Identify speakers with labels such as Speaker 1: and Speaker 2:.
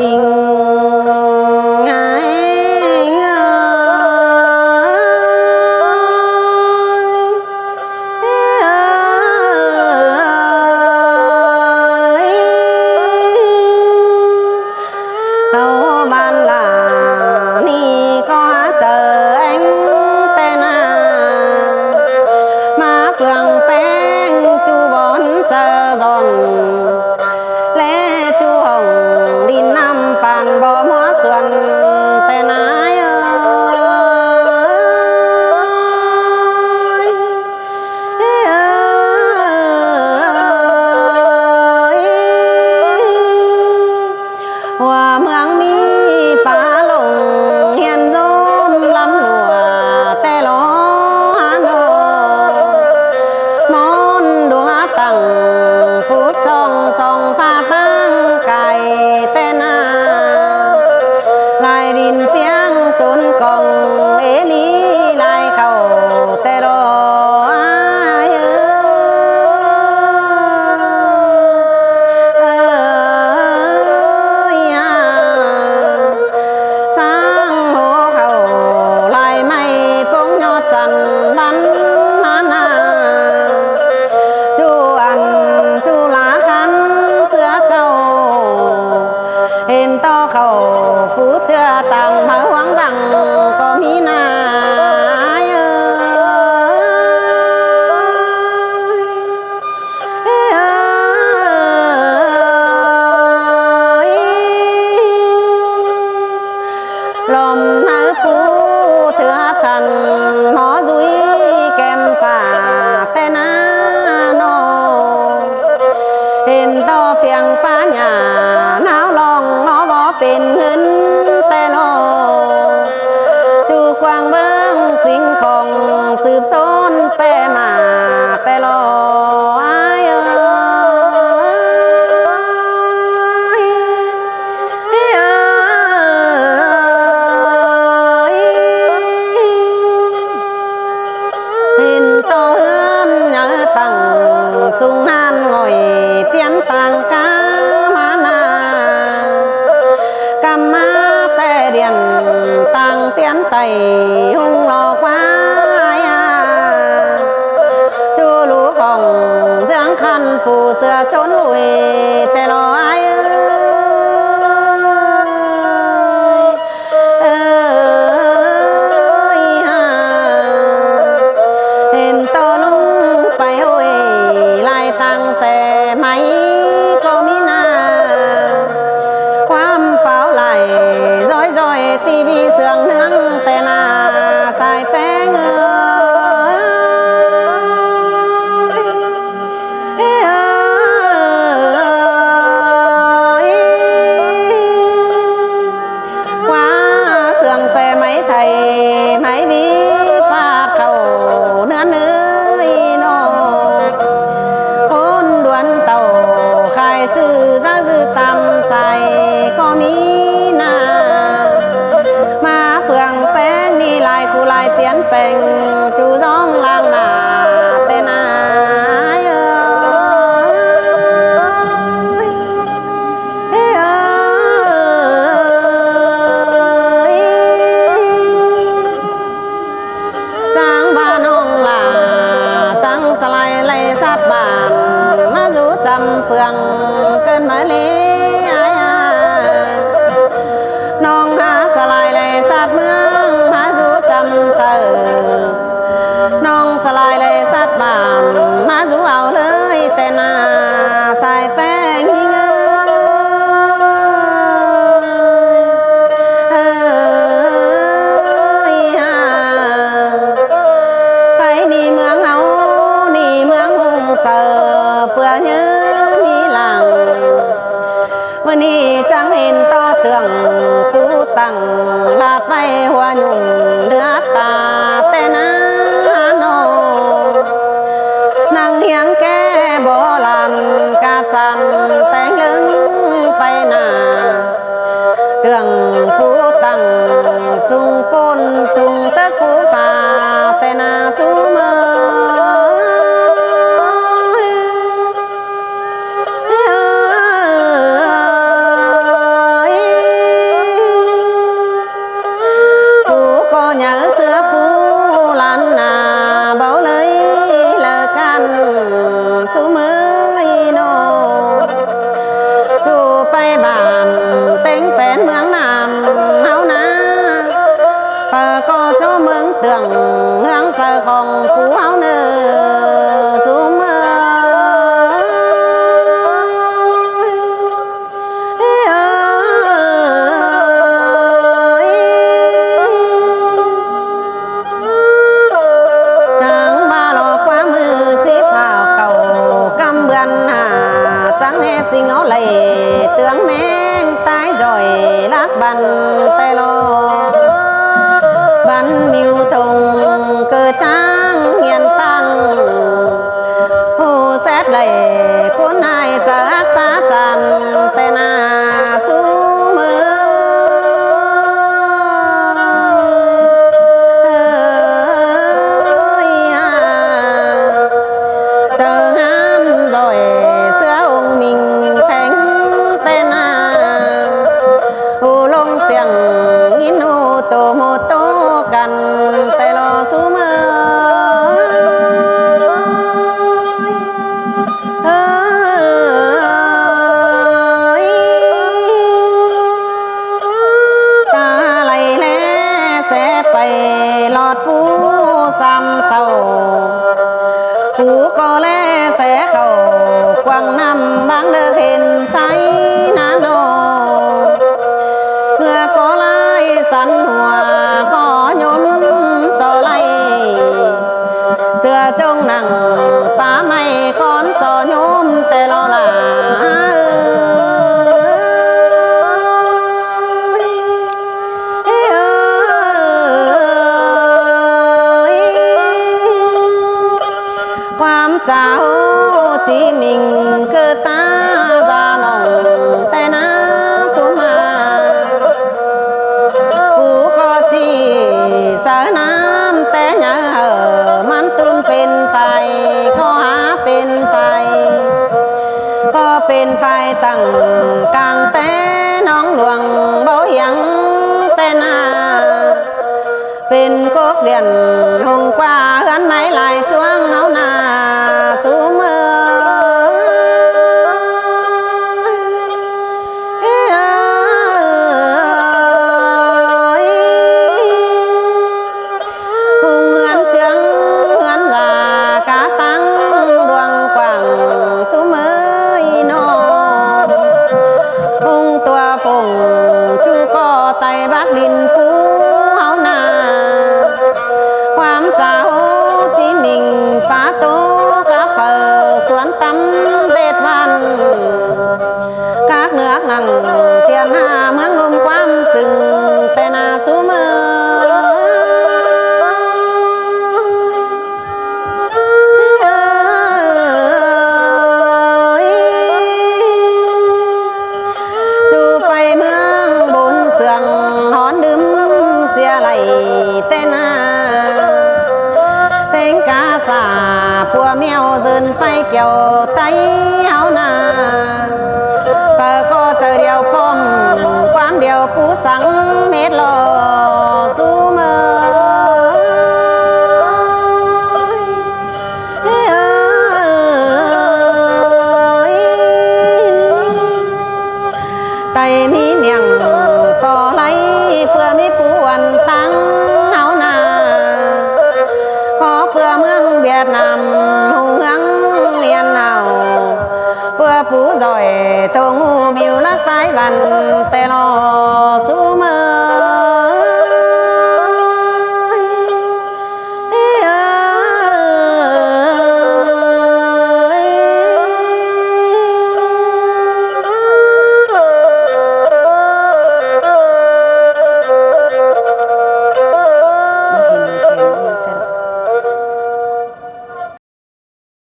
Speaker 1: อิง เตืองเมืองเสอของผู้เฮาเนื้อสูเมือจังบาหลอกความมือสิพาเก่ากำเบือนหาจังแน่สิงเอาไหลเตืองแมงตายจ่อยลักบันแต่โลบันมิวทงเกิดจ้างเงียนตั้งผู้แซดไหลคุณนายจากตาจันแต่นาสู้มือเจองานrồiเสื้อองค์มิงแทงแต่นาผู้ลงเสียงยินหูโตโมโตกันแต่รอสู้มือตาไหลแลแสไปหลอดผู้ซ้ำเศร้าผู้ก็แลแสเข้ากวางน้ำบางเลิกเห็นใสนางโนเพื่อก็ไล่สันหัวก็ยมโซไลเสื้อจงนั่งป่าไม้ก้อนโซยมแต่รอลาความเจ้าจีมิงคือตาจานองแต่นาสุมาผู้ก็จีเสอน้ำแต่เยอะมันตุนเป็นไฟก็หาเป็นไฟก็เป็นไฟตั้งกลางแต่น้องหลวงเบายังแต่นาเป็นกกเดียนหงกว่าเฮือนไม้ลายจ้วงเฮานาสูมือหุงเฮือนเจืองเฮือนลากาตั้งดวงกว้างสูมืออีโนหุงตัวฟงจูก็ไตบักดินปูเฮานาความเจ้าจีมิงป้าโตกะเปิดสวนตำ7 วันกากเนือกนั่งเทียนหาเมืองลมความสึงแต่นาสูมือจูไปเมืองบุญเสืองหอนดื่มเสียไหลแต่นาเต็งกาสาผัวเมียวเดินไปเกี่ยวไตเฮานาเปิดก็เจอเดียวพร้อมความเดียวผู้สังเม็ดรอสู้มือไตมีเนียงซอไหลเพื่อมีปวนตั้งเฮานาขอเพื่อเมืองเวียดนามหูเมืองเลียนเอาเพื่อผู้จ่อยตรงหูมิวลักตายบันแต่รอ